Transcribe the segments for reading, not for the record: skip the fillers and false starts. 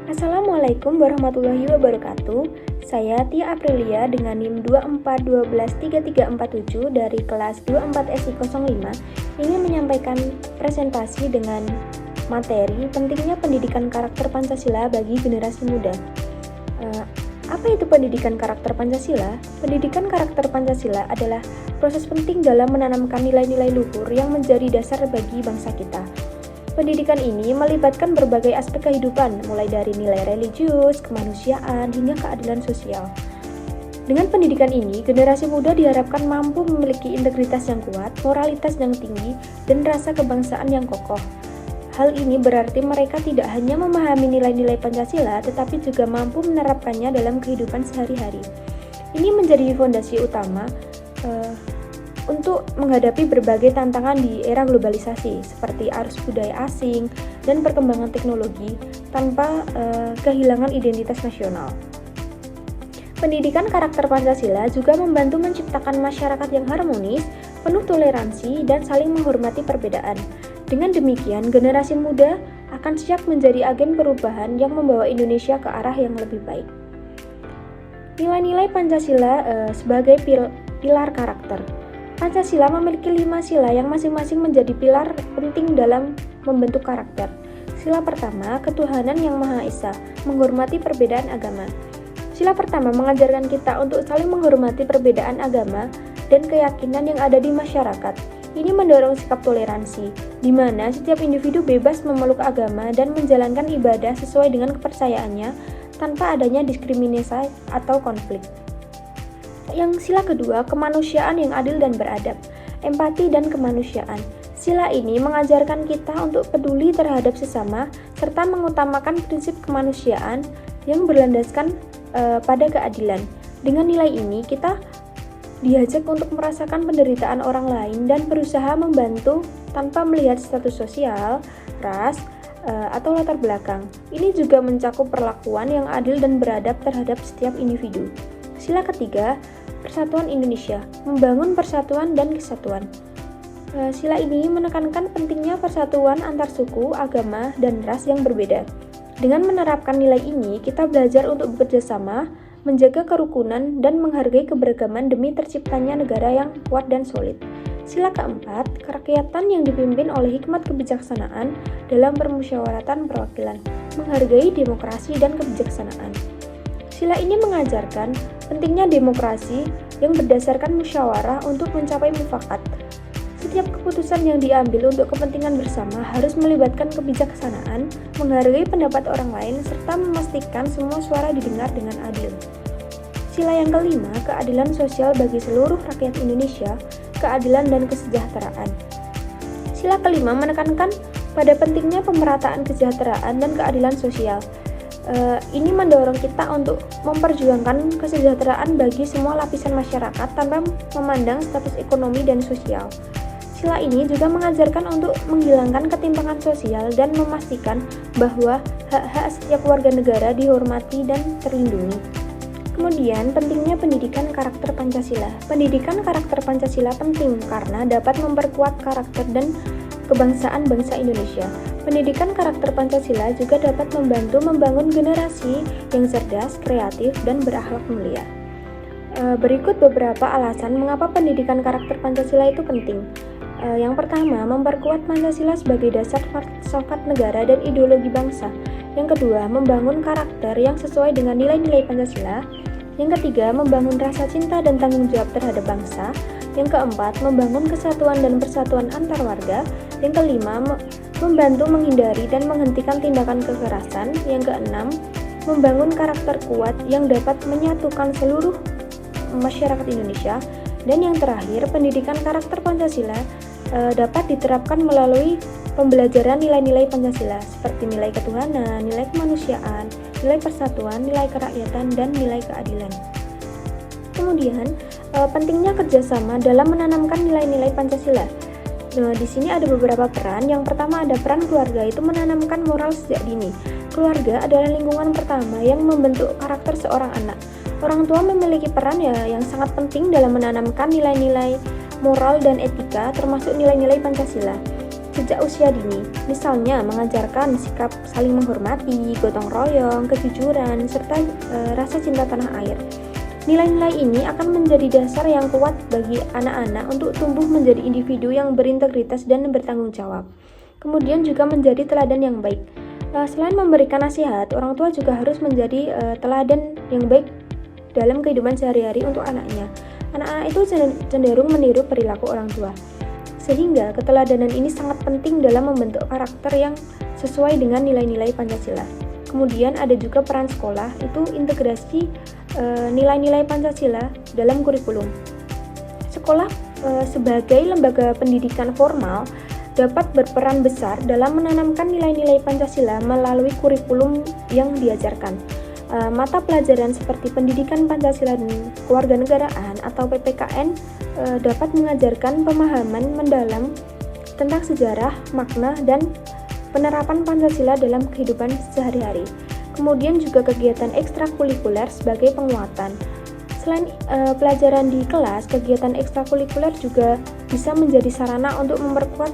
Assalamualaikum warahmatullahi wabarakatuh. Saya Tia Aprilia dengan NIM 24123347 dari kelas 24 SI 05 ingin menyampaikan presentasi dengan materi pentingnya pendidikan karakter Pancasila bagi generasi muda. Apa itu pendidikan karakter Pancasila? Pendidikan karakter Pancasila adalah proses penting dalam menanamkan nilai-nilai luhur yang menjadi dasar bagi bangsa kita. Pendidikan ini melibatkan berbagai aspek kehidupan, mulai dari nilai religius, kemanusiaan, hingga keadilan sosial. Dengan pendidikan ini, generasi muda diharapkan mampu memiliki integritas yang kuat, moralitas yang tinggi, dan rasa kebangsaan yang kokoh. Hal ini berarti mereka tidak hanya memahami nilai-nilai Pancasila, tetapi juga mampu menerapkannya dalam kehidupan sehari-hari. Ini menjadi fondasi utama untuk menghadapi berbagai tantangan di era globalisasi seperti arus budaya asing dan perkembangan teknologi tanpa kehilangan identitas nasional. Pendidikan karakter Pancasila juga membantu menciptakan masyarakat yang harmonis, penuh toleransi, dan saling menghormati perbedaan. Dengan demikian, generasi muda akan siap menjadi agen perubahan yang membawa Indonesia ke arah yang lebih baik. Nilai-nilai Pancasila sebagai pilar karakter. Pancasila memiliki 5 sila yang masing-masing menjadi pilar penting dalam membentuk karakter. Sila pertama, ketuhanan yang Maha Esa, menghormati perbedaan agama. Sila pertama mengajarkan kita untuk saling menghormati perbedaan agama dan keyakinan yang ada di masyarakat. Ini mendorong sikap toleransi, di mana setiap individu bebas memeluk agama dan menjalankan ibadah sesuai dengan kepercayaannya tanpa adanya diskriminasi atau konflik. Yang sila kedua, kemanusiaan yang adil dan beradab, empati dan kemanusiaan. Sila ini mengajarkan kita untuk peduli terhadap sesama serta mengutamakan prinsip kemanusiaan yang berlandaskan pada keadilan. Dengan nilai ini, kita diajak untuk merasakan penderitaan orang lain dan berusaha membantu tanpa melihat status sosial, ras, atau latar belakang. Ini juga mencakup perlakuan yang adil dan beradab terhadap setiap individu. Sila ketiga, Persatuan Indonesia, membangun persatuan dan kesatuan. Sila ini menekankan pentingnya persatuan antar suku, agama, dan ras yang berbeda. Dengan menerapkan nilai ini, kita belajar untuk bekerja sama, menjaga kerukunan, dan menghargai keberagaman demi terciptanya negara yang kuat dan solid. Sila keempat, kerakyatan yang dipimpin oleh hikmat kebijaksanaan dalam permusyawaratan perwakilan, menghargai demokrasi dan kebijaksanaan. Sila ini mengajarkan pentingnya demokrasi yang berdasarkan musyawarah untuk mencapai mufakat. Setiap keputusan yang diambil untuk kepentingan bersama harus melibatkan kebijaksanaan, menghargai pendapat orang lain, serta memastikan semua suara didengar dengan adil. Sila yang kelima, keadilan sosial bagi seluruh rakyat Indonesia, keadilan dan kesejahteraan. Sila kelima menekankan pada pentingnya pemerataan kesejahteraan dan keadilan sosial. Ini mendorong kita untuk memperjuangkan kesejahteraan bagi semua lapisan masyarakat tanpa memandang status ekonomi dan sosial. Sila ini juga mengajarkan untuk menghilangkan ketimpangan sosial dan memastikan bahwa hak-hak setiap warga negara dihormati dan terlindungi. Kemudian, pentingnya pendidikan karakter Pancasila. Pendidikan karakter Pancasila penting karena dapat memperkuat karakter dan kebangsaan bangsa Indonesia. Pendidikan karakter Pancasila juga dapat membantu membangun generasi yang cerdas, kreatif, dan berakhlak mulia. Berikut beberapa alasan mengapa pendidikan karakter Pancasila itu penting. Yang pertama, memperkuat Pancasila sebagai dasar filsafat negara dan ideologi bangsa. Yang kedua, membangun karakter yang sesuai dengan nilai-nilai Pancasila. Yang ketiga, membangun rasa cinta dan tanggung jawab terhadap bangsa. Yang keempat, membangun kesatuan dan persatuan antar warga. Yang kelima, membantu menghindari dan menghentikan tindakan kekerasan. Yang keenam, membangun karakter kuat yang dapat menyatukan seluruh masyarakat Indonesia. Dan yang terakhir, pendidikan karakter Pancasila dapat diterapkan melalui pembelajaran nilai-nilai Pancasila seperti nilai ketuhanan, nilai kemanusiaan, nilai persatuan, nilai kerakyatan, dan nilai keadilan. Kemudian, pentingnya kerjasama dalam menanamkan nilai-nilai Pancasila. Nah, di sini ada beberapa peran. Yang pertama ada peran keluarga, itu menanamkan moral sejak dini. Keluarga adalah lingkungan pertama yang membentuk karakter seorang anak. Orang tua memiliki peran yang sangat penting dalam menanamkan nilai-nilai moral dan etika, termasuk nilai-nilai Pancasila. sejak usia dini, misalnya mengajarkan sikap saling menghormati, gotong royong, kejujuran, serta rasa cinta tanah air. Nilai-nilai ini akan menjadi dasar yang kuat bagi anak-anak untuk tumbuh menjadi individu yang berintegritas dan bertanggung jawab. Kemudian juga menjadi teladan yang baik. Selain memberikan nasihat, orang tua juga harus menjadi teladan yang baik dalam kehidupan sehari-hari untuk anaknya. Anak-anak itu cenderung meniru perilaku orang tua. Sehingga keteladanan ini sangat penting dalam membentuk karakter yang sesuai dengan nilai-nilai Pancasila. Kemudian ada juga peran sekolah, itu integrasi nilai-nilai Pancasila dalam kurikulum. Sekolah sebagai lembaga pendidikan formal dapat berperan besar dalam menanamkan nilai-nilai Pancasila melalui kurikulum yang diajarkan. Mata pelajaran seperti pendidikan Pancasila dan kewarganegaraan atau PPKN dapat mengajarkan pemahaman mendalam tentang sejarah, makna, dan penerapan Pancasila dalam kehidupan sehari-hari. Kemudian juga kegiatan ekstrakurikuler sebagai penguatan. Selain pelajaran di kelas, kegiatan ekstrakurikuler juga bisa menjadi sarana untuk memperkuat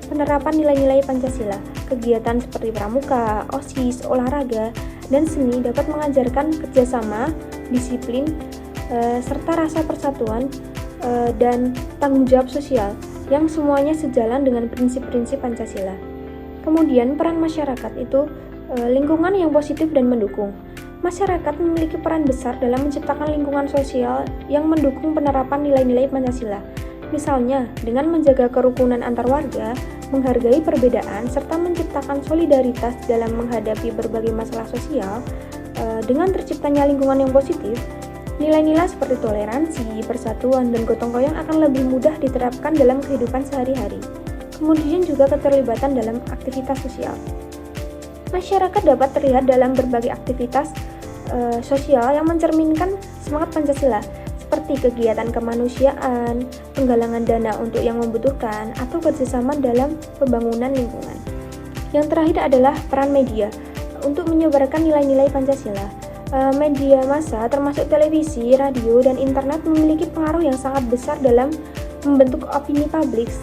penerapan nilai-nilai Pancasila. Kegiatan seperti pramuka, OSIS, olahraga, dan seni dapat mengajarkan kerjasama, disiplin, serta rasa persatuan dan tanggung jawab sosial yang semuanya sejalan dengan prinsip-prinsip Pancasila. Kemudian peran masyarakat itu lingkungan yang positif dan mendukung. Masyarakat memiliki peran besar dalam menciptakan lingkungan sosial yang mendukung penerapan nilai-nilai Pancasila. Misalnya, dengan menjaga kerukunan antar warga, menghargai perbedaan, serta menciptakan solidaritas dalam menghadapi berbagai masalah sosial, dengan terciptanya lingkungan yang positif, nilai-nilai seperti toleransi, persatuan, dan gotong royong akan lebih mudah diterapkan dalam kehidupan sehari-hari. Kemudian juga keterlibatan dalam aktivitas sosial. Masyarakat dapat terlihat dalam berbagai aktivitas sosial yang mencerminkan semangat Pancasila, seperti kegiatan kemanusiaan, penggalangan dana untuk yang membutuhkan, atau kerjasama dalam pembangunan lingkungan. Yang terakhir adalah peran media untuk menyebarkan nilai-nilai Pancasila. Media massa termasuk televisi, radio, dan internet memiliki pengaruh yang sangat besar dalam membentuk opini publik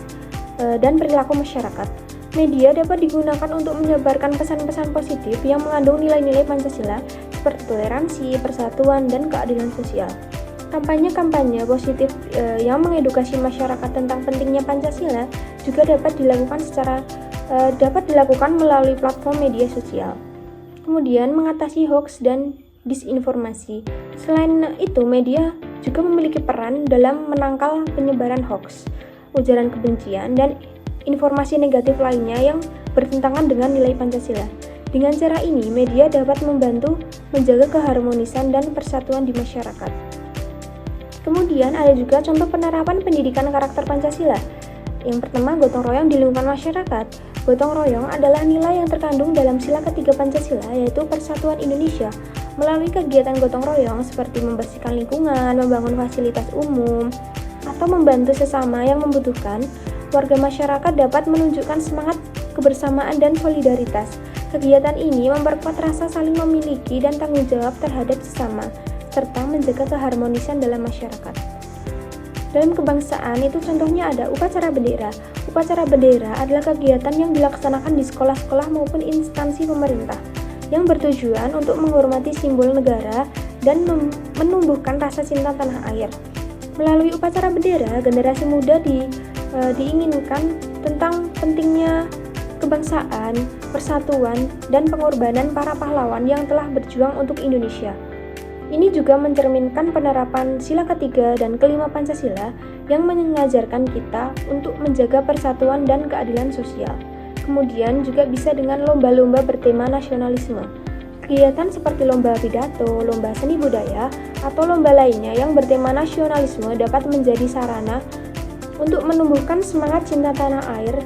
dan perilaku masyarakat. Media dapat digunakan untuk menyebarkan pesan-pesan positif yang mengandung nilai-nilai Pancasila seperti toleransi, persatuan, dan keadilan sosial. Kampanye-kampanye positif yang mengedukasi masyarakat tentang pentingnya Pancasila juga dapat dilakukan melalui platform media sosial. Kemudian mengatasi hoax dan disinformasi. Selain itu, media juga memiliki peran dalam menangkal penyebaran hoax, ujaran kebencian, dan informasi negatif lainnya yang bertentangan dengan nilai Pancasila. Dengan cara ini, media dapat membantu menjaga keharmonisan dan persatuan di masyarakat. Kemudian ada juga contoh penerapan pendidikan karakter Pancasila. Yang pertama, gotong royong di lingkungan masyarakat. Gotong royong adalah nilai yang terkandung dalam sila ketiga Pancasila, yaitu Persatuan Indonesia. Melalui kegiatan gotong royong seperti membersihkan lingkungan, membangun fasilitas umum, atau membantu sesama yang membutuhkan, warga masyarakat dapat menunjukkan semangat kebersamaan dan solidaritas. Kegiatan ini memperkuat rasa saling memiliki dan tanggung jawab terhadap sesama, serta menjaga keharmonisan dalam masyarakat. Dalam kebangsaan itu contohnya ada upacara bendera. Upacara bendera adalah kegiatan yang dilaksanakan di sekolah-sekolah maupun instansi pemerintah yang bertujuan untuk menghormati simbol negara dan menumbuhkan rasa cinta tanah air. Melalui upacara bendera, generasi muda diinginkan tentang pentingnya kebangsaan, persatuan, dan pengorbanan para pahlawan yang telah berjuang untuk Indonesia. Ini juga mencerminkan penerapan sila ketiga dan kelima Pancasila yang mengajarkan kita untuk menjaga persatuan dan keadilan sosial. Kemudian juga bisa dengan lomba-lomba bertema nasionalisme. Kegiatan seperti lomba pidato, lomba seni budaya, atau lomba lainnya yang bertema nasionalisme dapat menjadi sarana untuk menumbuhkan semangat cinta tanah air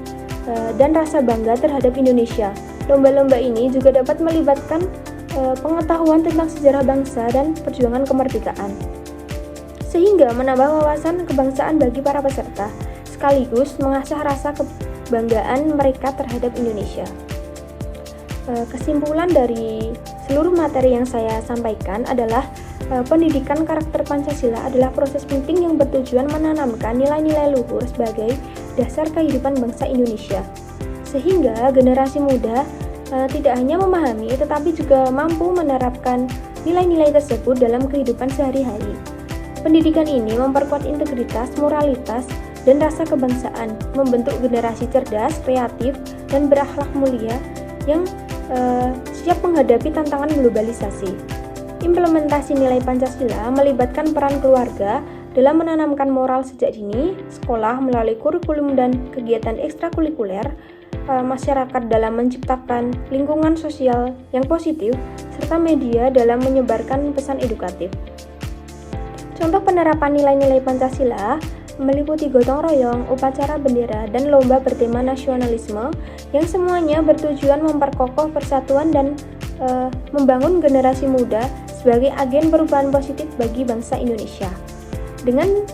dan rasa bangga terhadap Indonesia. Lomba-lomba ini juga dapat melibatkan pengetahuan tentang sejarah bangsa dan perjuangan kemerdekaan, sehingga menambah wawasan kebangsaan bagi para peserta, sekaligus mengasah rasa kebanggaan mereka terhadap Indonesia. Kesimpulan dari seluruh materi yang saya sampaikan adalah pendidikan karakter Pancasila adalah proses penting yang bertujuan menanamkan nilai-nilai luhur sebagai dasar kehidupan bangsa Indonesia. sehingga generasi muda tidak hanya memahami tetapi juga mampu menerapkan nilai-nilai tersebut dalam kehidupan sehari-hari. Pendidikan ini memperkuat integritas, moralitas, dan rasa kebangsaan, membentuk generasi cerdas, kreatif, dan berakhlak mulia yang siap menghadapi tantangan globalisasi. Implementasi nilai Pancasila melibatkan peran keluarga dalam menanamkan moral sejak dini, sekolah melalui kurikulum dan kegiatan ekstrakurikuler, masyarakat dalam menciptakan lingkungan sosial yang positif, serta media dalam menyebarkan pesan edukatif. Contoh penerapan nilai-nilai Pancasila meliputi gotong royong, upacara bendera, dan lomba bertema nasionalisme yang semuanya bertujuan memperkokoh persatuan dan membangun generasi muda sebagai agen perubahan positif bagi bangsa Indonesia. Dengan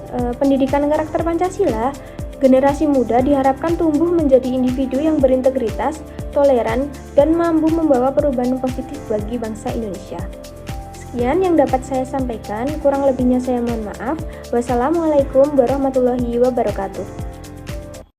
pendidikan karakter Pancasila, generasi muda diharapkan tumbuh menjadi individu yang berintegritas, toleran, dan mampu membawa perubahan positif bagi bangsa Indonesia. Sekian yang dapat saya sampaikan, kurang lebihnya saya mohon maaf. Wassalamualaikum warahmatullahi wabarakatuh.